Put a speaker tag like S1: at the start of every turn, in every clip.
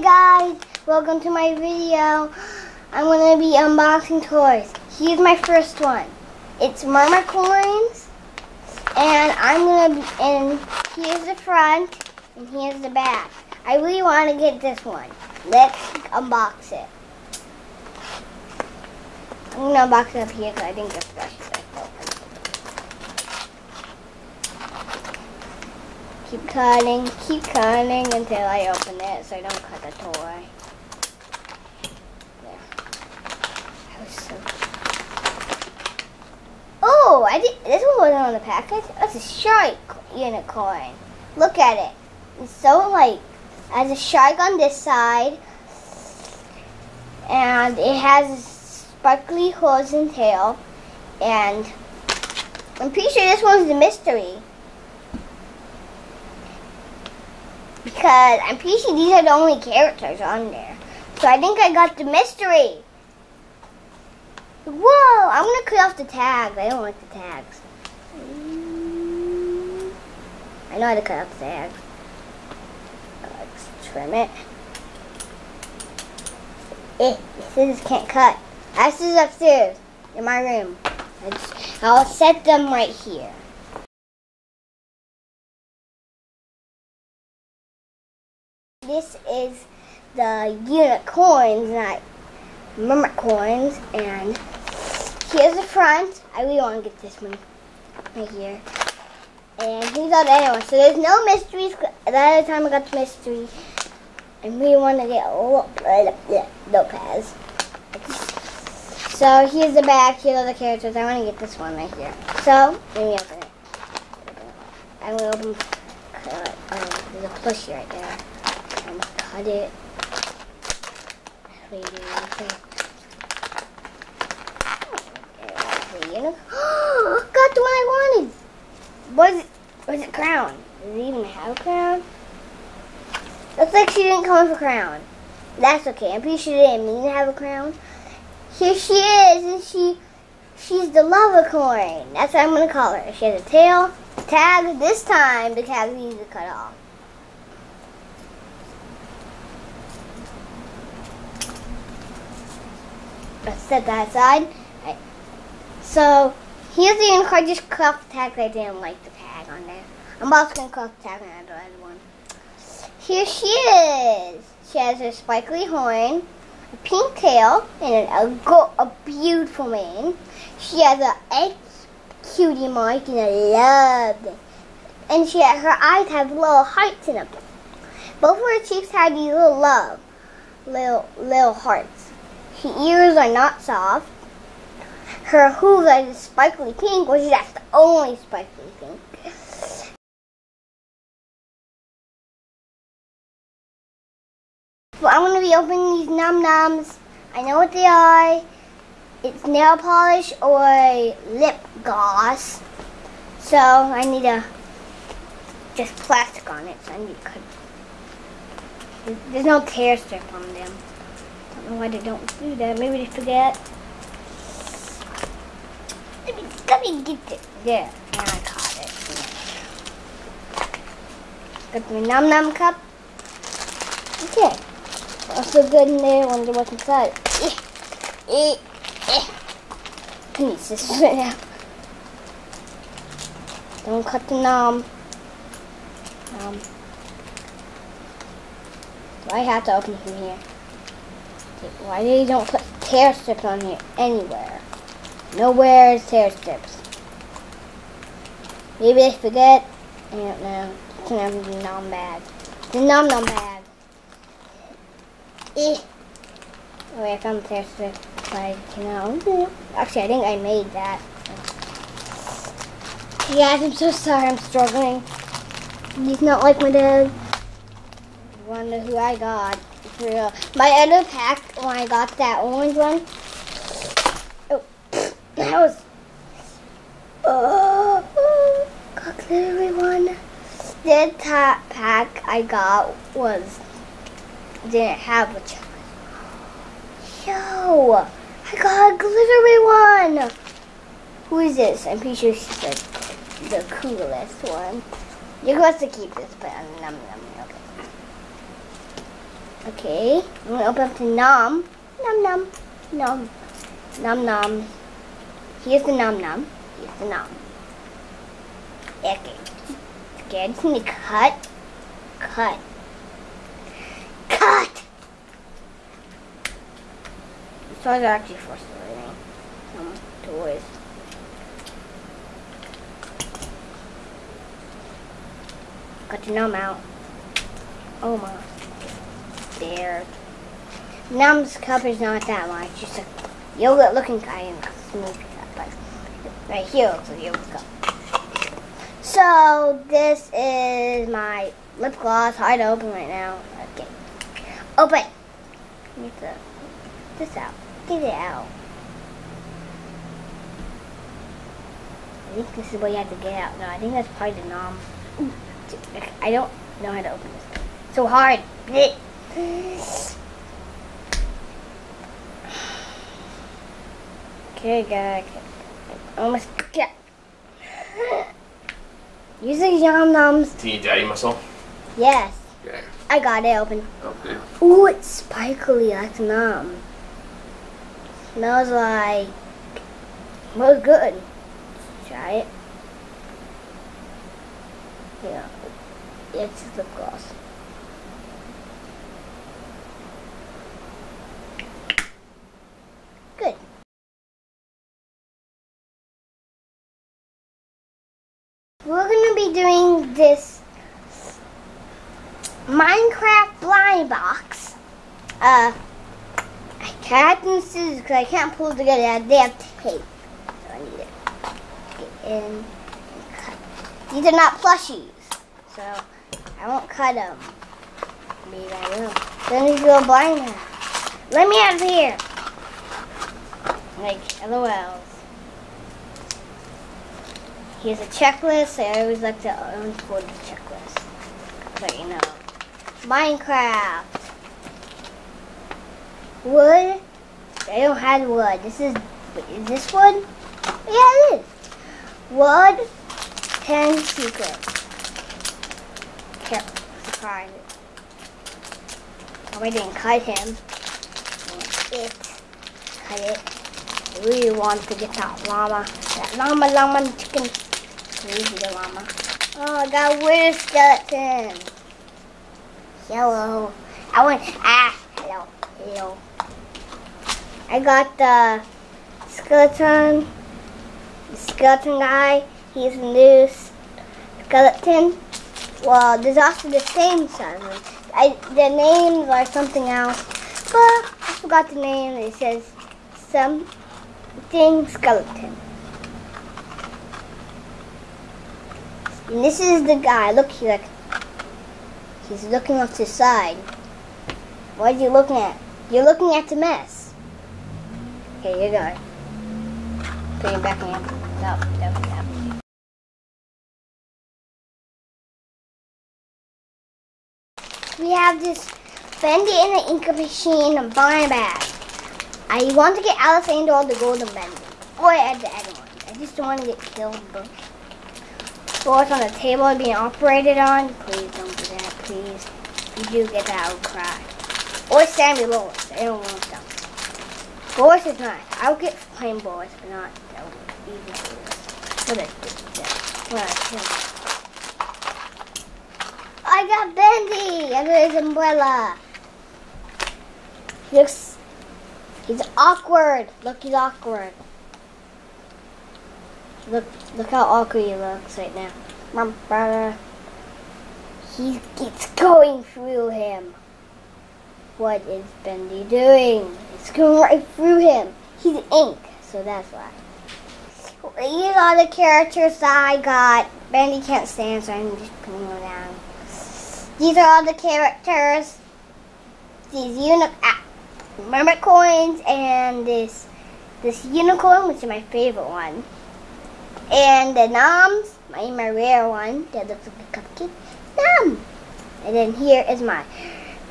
S1: Hey guys, welcome to my video. I'm going to be unboxing toys. Here's my first one. It's Mermicorns, and here's the front and here's the back. I really want to get this one. Let's unbox it. I'm going to unbox it up here because I think it's best. Keep cutting until I open it so I don't cut the toy. There. That was so cute. Oh, this one wasn't on the package. That's a shark unicorn. Look at it. It's so has a shark on this side, and it has a sparkly hooves and tail, and I'm pretty sure this one's the mystery. Because I'm pretty sure these are the only characters on there. So I think I got the mystery. Whoa! I'm going to cut off the tags. I don't like the tags. I know how to cut off the tags. Let's trim it. The scissors can't cut. I have scissors upstairs in my room. I'll set them right here. This is the unicorns, not mermicorns, and here's the front. I really want to get this one right here. And here's all the other ones. So there's no mysteries. The other time I got the mystery, and we want to get Lopez. So here's the back. Here's all the characters. I want to get this one right here. So let me open it. I'm going to open. There's a plushie right there. I'm gonna cut it. Oh, got the one I wanted. Was it crown? Does it even have a crown? Looks like she didn't come with a crown. That's okay. I'm pretty sure she didn't mean to have a crown. Here she is, and she's the Lovercorn. That's what I'm gonna call her. She has a tail, a tag. This time the tag needs to cut off. Let's set that aside. Right. So here's the unicorn. Just cut off the tag. I didn't like the tag on there. I'm also gonna cut off the tag on the other one. Here she is. She has a sparkly horn, a pink tail, and a beautiful mane. She has a cutie mark, and I love it. And her eyes have little hearts in them. Both of her cheeks have these little hearts. Her ears are not soft. Her hooves are sparkly pink, which is the only sparkly pink. So I'm going to be opening these num-nums. I know what they are. It's nail polish or lip gloss. So I need just plastic on it. So I need to cut. There's no tear strip on them. I don't know why they don't do that. Maybe they forget. Let me get it. There. Now I caught it. Got my num-num cup. Okay. Also good in there. Wonder what's inside. I need scissors right now. Don't cut the num. I have to open from here. Why they don't put tear strips on here anywhere? Nowhere is tear strips. Maybe they forget. I don't know. It's gonna have the num bag. The num bag. Oh wait, I found the tear strip. Actually, I think I made that. Guys, I'm so sorry. I'm struggling. He's not like my dad. Wonder who I got. For real. My other pack, when I got that orange one, that was got glittery one. The top pack I got didn't have a chocolate. Yo, I got a glittery one. Who is this? I'm pretty sure she's the coolest one. You're supposed to keep this, but num. Okay. Okay, I'm gonna open up the nom. Nom nom. Nom. Nom nom. Here's the nom nom. Here's the nom. Okay. Okay, I just need to cut. Cut. Cut! These toys are actually for sleeping. Toys. Got the nom out. Oh my. There. Num's cup is not that much. Just a yogurt looking guy in a smoothie cup. But right here looks like a yogurt cup. So this is my lip gloss. Hard to open right now. Okay. Open. Get this out. Get it out. I think this is what you have to get out. No, I think that's probably the nom. I don't know how to open this. It's so hard. Okay, guys. Almost got. Using yum nums.
S2: Do you need daddy muscle?
S1: Yes.
S2: Okay.
S1: I got it open.
S2: Okay.
S1: Ooh, it's sparkly like num. Smells like. Smells good. Let's try it. Yeah. It's lip gloss. Good. We're going to be doing this Minecraft blind box. I can't use scissors because I can't pull it together. They have tape. So I need to get in and cut. These are not plushies, so I won't cut them. Maybe I will. Then you go blind now. Let me out of here. Like LOLs. Here's a checklist. I always like to unfold the checklist. But you know. Minecraft. Wood. I don't have wood. Is this wood? Yeah, it is. Wood. 10 secrets. Surprise it. Oh, I didn't cut him. Cut it. I really want to get that llama. That llama chicken. Crazy the llama. Oh, I got a weird skeleton. Hello. Hello. I got the skeleton. The skeleton guy. He's a new skeleton. Well, there's also the same size. The names are something else. But I forgot the name. It says something skeleton. And this is the guy. Look, he's looking off to the side. What are you looking at? You're looking at the mess. Okay, you're going. Put him back in. No. We have this Bendy in the ink machine and blind bag. I want to get Alexander or the golden Bendy. Or add the other one. I just don't want to get killed. Boards on the table being operated on. Please don't do that, please. If you do get that, I will cry. Or Sammy Lois. I don't want them. Boris is nice. I'll get plain Boris, but not evil Boris. I got Bendy. I got his umbrella. He's awkward. Look, he's awkward. Look how awkward he looks right now. My brother. It's going through him. What is Bendy doing? It's going right through him. He's ink, so that's why. These are the characters that I got. Bendy can't stand, so I'm just putting them down. These are all the characters. These Mermicorns and this unicorn, which is my favorite one. And the noms, my rare one that looks like a cupcake. Nom. And then here is my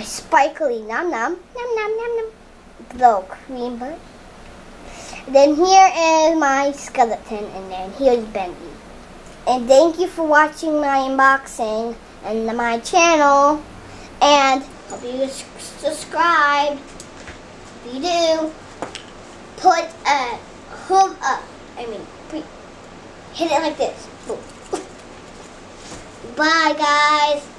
S1: sparkly nom nom little cream bud. Then here is my skeleton, and then here's Bendy. And thank you for watching my unboxing and my channel. And Hope you subscribe. If you do, put a thumb up. Hit it like this. Boom. Bye, guys.